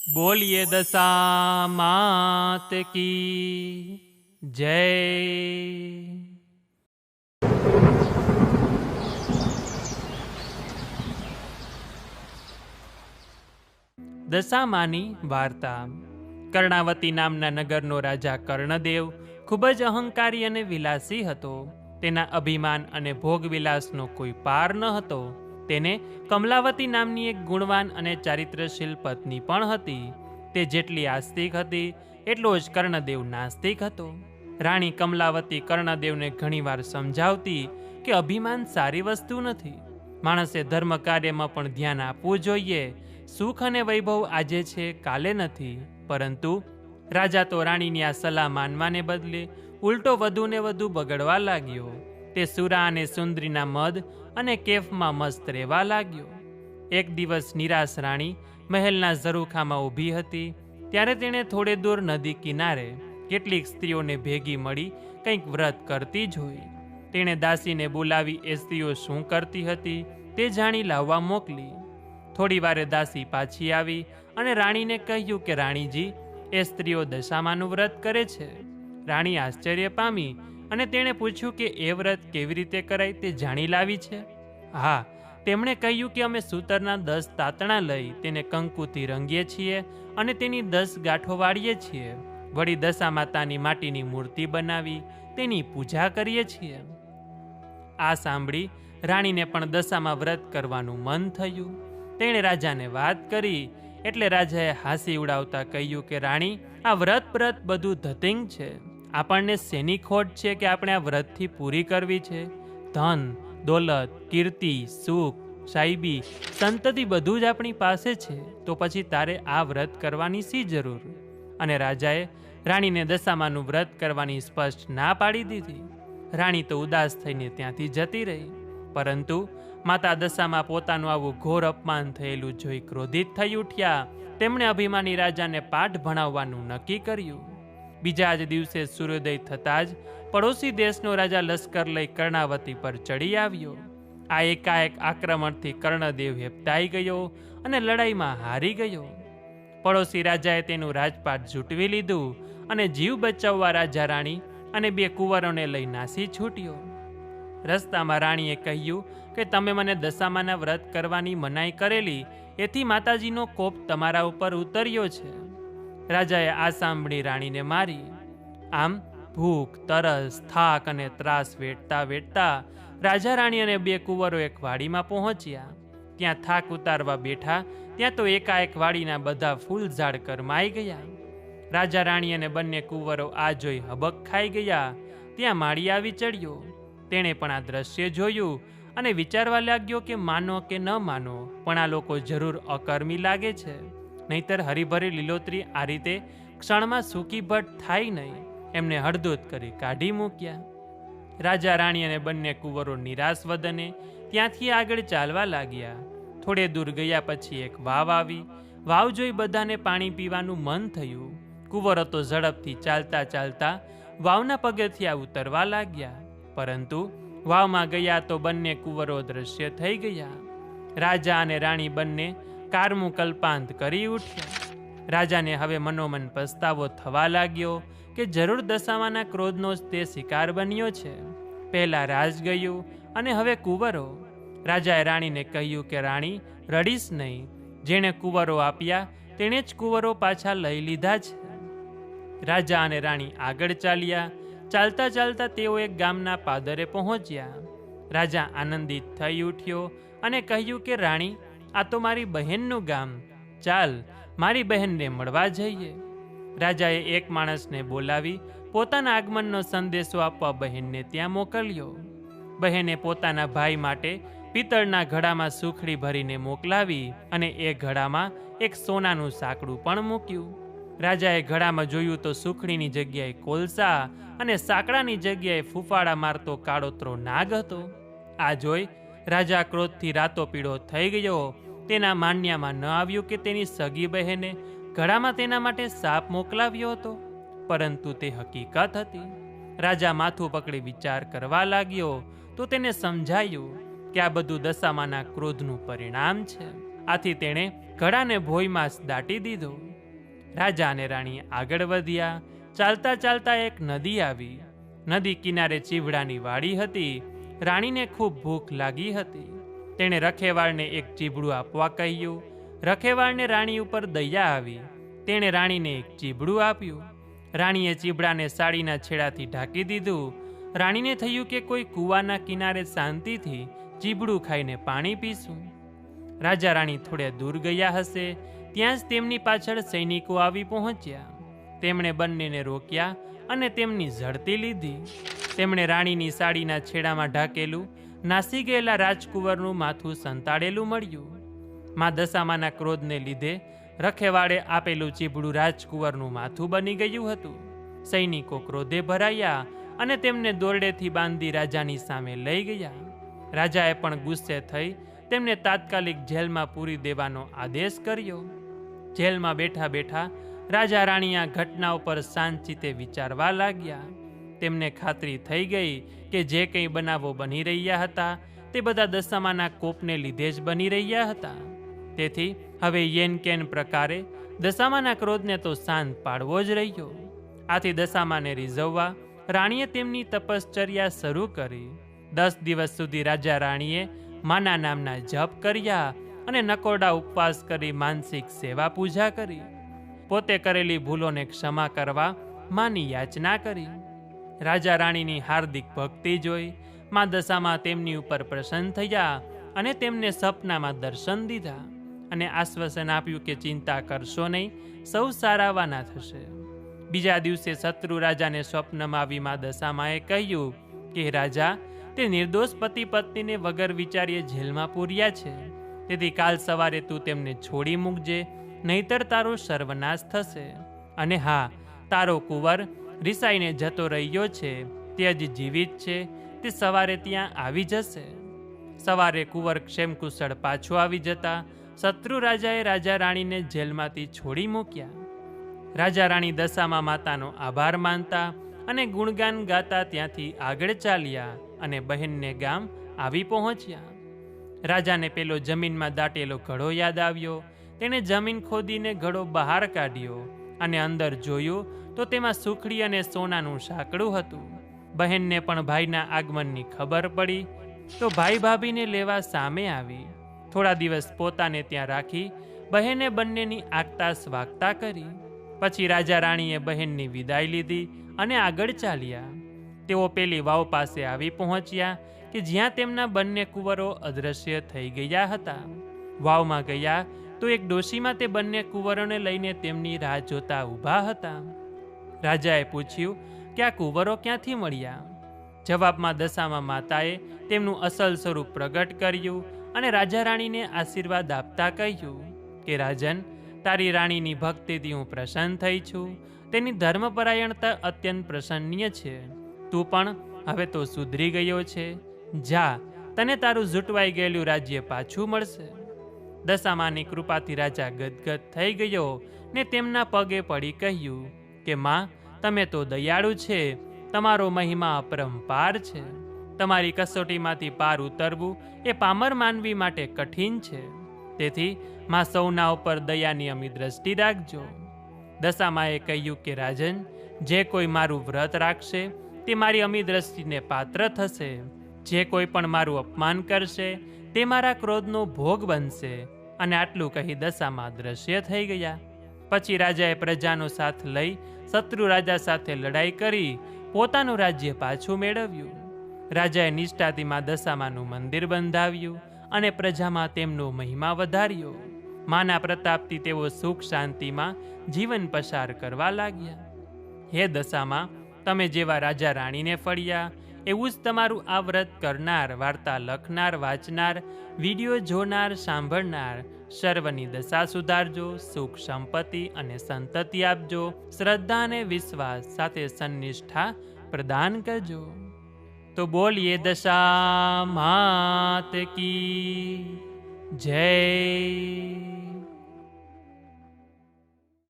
बोलिए दशा मात की जय। દશામાની વાર્તા। કર્ણાવતી નામના નગરનો રાજા કર્ણદેવ ખૂબ જ અહંકારી અને વિલાસી હતો। તેના અભિમાન અને ભોગવિલાસનો કોઈ પાર ન હતો। તેને કમલાવતી નામની એક ગુણવાન અને ચારિત્રશીલ પત્ની પણ હતી। તે જેટલી આસ્તિક હતી એટલો જ કર્ણદેવ નાસ્તિક હતો। રાણી કમલાવતી કર્ણદેવને ઘણીવાર સમજાવતી કે અભિમાન સારી વસ્તુ નથી। માણસે ધર્મ કાર્યમાં પણ ધ્યાન આપવું જોઈએ। સુખ અને વૈભવ આજે છે, કાલે નથી। પરંતુ રાજા તો રાણીની આ સલાહ માનવાને બદલે ઉલટો વધુ ને વધુ બગડવા લાગ્યો। તે સુરા અને સુંદરીના મદ અને કેફમાં મસ્ત રહેવા લાગ્યો। એક દિવસ નિરાશ રાણી મહેલના ઝરૂખામાં ઊભી હતી, ત્યારે તેણે થોડે દૂર નદી કિનારે કેટલીક સ્ત્રીઓને ભેગી મળી કંઈક વ્રત કરતી જોઈ। તેણે દાસીને બોલાવી એ સ્ત્રીઓ શું કરતી હતી તે જાણી લાવવા મોકલી। થોડી વારે દાસી પાછી આવી અને રાણીને કહ્યું કે રાણીજી, એ સ્ત્રીઓ દશામાનું વ્રત કરે છે। રાણી આશ્ચર્ય પામી અને તેણે પૂછ્યું કે એ વ્રત કેવી રીતે કરાય તે જાણી લાવી છે? હા, તેમણે કહ્યું કે અમે સૂતરના 10 તાતણા લઈ તેને કંકુથી રંગીએ છીએ અને તેની 10 ગાંઠો વાળીએ છીએ। વળી દશા માતાની માટીની મૂર્તિ બનાવી તેની પૂજા કરીએ છીએ। આ સાંભળી રાણીને પણ દશામાં વ્રત કરવાનું મન થયું। તેણે રાજાને વાત કરી એટલે રાજાએ હાંસી ઉડાવતા કહ્યું કે રાણી, આ વ્રત બધું ધતિંગ છે। આપણને શેની ખોટ છે કે આપણે આ વ્રતથી પૂરી કરવી છે? ધન, દોલત, કીર્તિ, સુખ, સાહેબી, સંતતિ બધું જ આપણી પાસે છે, તો પછી તારે આ વ્રત કરવાની શી જરૂર? અને રાજાએ રાણીને દશામાનું વ્રત કરવાની સ્પષ્ટ ના પાડી દીધી। રાણી તો ઉદાસ થઈને ત્યાંથી જતી રહી। પરંતુ માતા દશામાં પોતાનું આવું ઘોર અપમાન થયેલું જોઈ ક્રોધિત થઈ ઉઠ્યા। તેમણે અભિમાની રાજાને પાઠ ભણાવવાનું નક્કી કર્યું। બીજા જ દિવસે સૂર્યોદય થતાં જ પડોશી દેશનો રાજા લશ્કર લઈ કર્ણાવતી પર ચડી આવ્યો। આ એકાએક આક્રમણથી કર્ણદેવ હેપતાઈ ગયો અને લડાઈમાં હારી ગયો। પડોશી રાજાએ તેનું રાજપાટ ઝૂંટવી લીધું અને જીવ બચાવવા રાજા રાણી અને 2 કુંવરોને લઈ નાસી છૂટ્યો। રસ્તામાં રાણીએ કહ્યું કે તમે મને દશામાના વ્રત કરવાની મનાઈ કરેલી, એથી માતાજીનો કોપ તમારા ઉપર ઉતર્યો છે। રાજાએ આ સાંભળી રાણીને મારી। આમ ભૂખ, તરસ, થાક અને ત્રાસ વેઠતા વેઠતા રાજા રાણી અને 2 કુંવરો એક વાડીમાં પહોંચ્યા। ત્યાં થાક ઉતારવા બેઠા ત્યાં તો એકાએક વાડીના બધા ફૂલ ઝાડ કરમાઈ ગયા। રાજા રાણી અને બંને કુંવરો આ જોઈ હબક ખાઈ ગયા। ત્યાં માળી આવી ચડ્યો। તેણે પણ આ દ્રશ્ય જોયું અને વિચારવા લાગ્યો કે માનો કે ન માનો, પણ આ લોકો જરૂર અકર્મી લાગે છે, નહીતર હરીભરી લીલોતરી આ રીતે ક્ષણમાં સૂકી ભટ્ટ થાય નહીં। એમને હળદૂત કરી કાઢી મૂક્યા। રાજા રાણી અને બંને કુંવરો નિરાશ વદને ત્યાંથી આગળ ચાલવા લાગ્યા। થોડે દૂર ગયા પછી એક વાવ આવી। વાવ જોઈ બધાને પાણી પીવાનું મન થયું। કુંવરો તો ઝડપથી ચાલતા ચાલતા વાવના પગથિયા ઉતરવા લાગ્યા, પરંતુ વાવમાં ગયા તો બંને કુંવરો દ્રશ્ય થઈ ગયા। રાજા અને રાણી બંને કારમું કલ્પાંત કરી ઉઠ્યા। રાજાને હવે મનોમન પસ્તાવો થવા લાગ્યો કે જરૂર દશામાના ક્રોધનો જ તે શિકાર બન્યો છે। પહેલા રાજ ગયું અને હવે કુંવરો। રાજાએ રાણીને કહ્યું કે રાણી, રડીશ નહીં, જેણે કુંવરો આપ્યા તેણે જ કુંવરો પાછા લઈ લીધા છે। રાજા અને રાણી આગળ ચાલ્યા। ચાલતા ચાલતા તેઓ એક ગામના પાદરે પહોંચ્યા। રાજા આનંદિત થઈ ઉઠ્યો અને કહ્યું કે રાણી, આ તો મારી બહેનનું ગામ, ચાલ મારી બહેનને મળવા જઈએ। રાજાએ એક માણસને બોલાવી પોતાના આગમનનો સંદેશો આપવા બહેનને ત્યાં મોકલ્યો। બહેને પોતાના ભાઈ માટે પિત્તળના ઘડામાં સુખડી ભરીને મોકલાવી અને એ ઘડામાં એક સોનાનું સાંકડું પણ મૂક્યું। રાજાએ ઘડામાં જોયું તો સુખડીની જગ્યાએ કોલસા અને સાંકડાની જગ્યાએ ફૂફાડા મારતો કાળોતરો નાગ હતો। આ જોઈ રાજા ક્રોધથી રાતો પીળો થઈ ગયો। તેના માન્યામાં ન આવ્યું કે તેની સગી બહેને ઘડામાં તેના માટે સાપ મોકલાવ્યો હતો, પરંતુ તે હકીકત હતી। રાજા માથું પકડી વિચાર કરવા લાગ્યો તો તેને સમજાયું કે આ બધું દશામાના ક્રોધનું પરિણામ છે। આથી તેણે ઘડાને ભોંયમાં દાટી દીધો। રાજા અને રાણી આગળ વધ્યા. ચાલતા ચાલતા એક નદી આવી. નદી કિનારે ચીભડાની વાડી હતી. રાણીને ખૂબ ભૂખ લાગી હતી. તેણે રખેવાળને એક ચીભડું આપવા કહ્યું. રખેવાળને રાણી ઉપર દયા આવી. તેણે રાણીને એક ચીભડું આપ્યું. રાણીએ ચીભડાને સાડીના છેડાથી ઢાંકી દીધું. રાણીને થયું કે કોઈ કૂવાના કિનારે શાંતિથી ચીભડું ખાઈને પાણી પીશું. રાજા રાણી થોડે દૂર ગયા હશે ત્યાં જ તેમની પાછળ સૈનિકો આવી પહોંચ્યા. તેમણે બંનેને રોક્યા અને તેમની ઝડપી લીધી. તેમણે રાણીની સાડીના છેડામાં ઢાંકેલું નાસી ગયેલા રાજકુંવરનું માથું સંતાડેલું મળ્યું. મા દશામાના ક્રોધને લીધે રખેવાળે આપેલું ચીભડું રાજકુંવરનું માથું બની ગયું હતું. સૈનિકો ક્રોધે ભરાયા અને તેમને દોરડેથી બાંધી રાજાની સામે લઈ ગયા. રાજાએ પણ ગુસ્સે થઈ તેમને તાત્કાલિક જેલમાં પૂરી દેવાનો આદેશ કર્યો. જેલમાં બેઠા બેઠા રાજા રાણી આ ઘટના ઉપર શાંતચિત્તે વિચારવા લાગ્યા. તેમને ખાતરી થઈ ગઈ કે જે કંઈ બનાવો બની રહ્યા હતા તે બધા દશામાના કોપને લીધે જ બની રહ્યા હતા. તેથી હવે યેન કેન પ્રકારે દશામાના ક્રોધને તો શાંત પાડવો જ રહ્યો. આથી દશામાને રીઝવવા રાણીએ તેમની તપશ્ચર્યા શરૂ કરી. 10 દિવસ સુધી રાજા રાણીએ માના નામના જપ કર્યા અને નકોરડા ઉપવાસ કરી માનસિક સેવા પૂજા કરી. પોતે કરેલી ભૂલોને ક્ષમા કરવા માની યાચના કરી. રાજા રાણીની હાર્દિક ભક્તિ જોઈ મા દશામાં તેમની ઉપર પ્રસન્ન થયા અને તેમને સપનામાં દર્શન દીધા અને આશ્વાસન આપ્યું કે ચિંતા કરશો નહીં, સૌ સારાવાના થશે. બીજા દિવસે શત્રુ રાજાને સ્વપ્નમાં આવી મા દશામાએ કહ્યું કે રાજા, તે નિર્દોષ પતિ પત્નીને વગર વિચારીએ જેલમાં પૂર્યા છે. તેથી કાલ સવારે તું તેમને છોડી મૂકજે, નહીતર તારો સર્વનાશ થશે. અને હા, તારો કુંવર રિસાઈને જતો રહ્યો છે તે હજી જીવિત છે, તે સવારે ત્યાં આવી જશે. સવારે કુંવર ક્ષેમકુશળ પાછો આવી જતા શત્રુ રાજાએ રાજા રાણીને જેલમાંથી છોડી મૂક્યા. રાજા રાણી દશામા માતાનો આભાર માનતા અને ગુણગાન ગાતા ત્યાંથી આગળ ચાલ્યા અને બહેનને ગામ આવી પહોંચ્યા. રાજાને પેલો જમીનમાં દાટેલો ઘડો યાદ આવ્યો. તેણે જમીન ખોદીને ઘડો બહાર કાઢ્યો અને અંદર જોયું તો તેમાં સુખડી અને સોનાનું સાંકડું હતું. બહેનને પણ ભાઈના આગમનની ખબર પડી તો ભાઈ ભાભીને લેવા સામે આવી. થોડા દિવસ પોતાને ત્યાં રાખી બહેને બંનેની આગતા સ્વાગતા કરી. પછી રાજા રાણીએ બહેનની વિદાય લીધી અને આગળ ચાલ્યા. તેઓ પેલી વાવ પાસે આવી પહોંચ્યા કે જ્યાં તેમના બંને કુંવરો અદૃશ્ય થઈ ગયા હતા. વાવમાં ગયા તો એક ડોશીમાં તે બંને કુંવરોને લઈને તેમની રાહ જોતા ઊભા હતા. રાજાએ પૂછ્યું કે આ કુંવરો ક્યાંથી મળ્યા? જવાબમાં દશામા માતાએ તેમનું અસલ સ્વરૂપ પ્રગટ કર્યું અને રાજા રાણીને આશીર્વાદ આપતા કહ્યું કે રાજન, તારી રાણીની ભક્તિથી હું પ્રસન્ન થઈ છું. તેની ધર્મપરાયણતા અત્યંત પ્રસન્નીય છે. તું પણ હવે તો સુધરી ગયો છે. જા, તને તારું ઝૂંટવાઈ ગયેલું રાજ્ય પાછું મળશે. દશામાની કૃપાથી રાજા ગદગદ થઈ ગયો ને તેમના પગે પડી કહ્યું કે માં, તમે તો દયાળુ છે, તમારો મહિમા અપરંપાર છે. તમારી કસોટીમાંથી પાર ઉતરવું એ પામર માનવી માટે કઠિન છે. તેથી માં સૌના ઉપર દયાની અમી દ્રષ્ટિ રાખજો. દશામાએ કહ્યું કે રાજન, જે કોઈ મારું વ્રત રાખશે તે મારી અમી દ્રષ્ટિને પાત્ર થશે. જે કોઈ પણ મારું અપમાન કરશે તે મારા ક્રોધનો ભોગ બનશે. અને આટલું કહી દશામાં દ્રશ્ય થઈ ગયા. પછી રાજાએ પ્રજાનો સાથ લઈ શત્રુ રાજા સાથે લડાઈ કરી પોતાનું રાજ્ય પાછું મેળવ્યું. રાજાએ નિષ્ઠાથી મા દશામાનું મંદિર બંધાવ્યું અને પ્રજામાં તેમનો મહિમા વધાર્યો. માના પ્રતાપથી તેઓ સુખ શાંતિમાં જીવન પસાર કરવા લાગ્યા. હે દશામાં, તમે જેવા રાજા રાણીને ફળ્યા એવું જ તમારું આ વ્રત કરનાર, વાર્તા લખનાર, વાંચનાર, વિડીયો જોનાર, સાંભળનાર સર્વની દશા સુધારજો, સુખ સંપત્તિ અને સંતતિ આપજો. શ્રદ્ધા અને વિશ્વાસ સાથે સન્નિષ્ઠા પ્રદાન કરજો. તો બોલીએ દશા માત કી જય.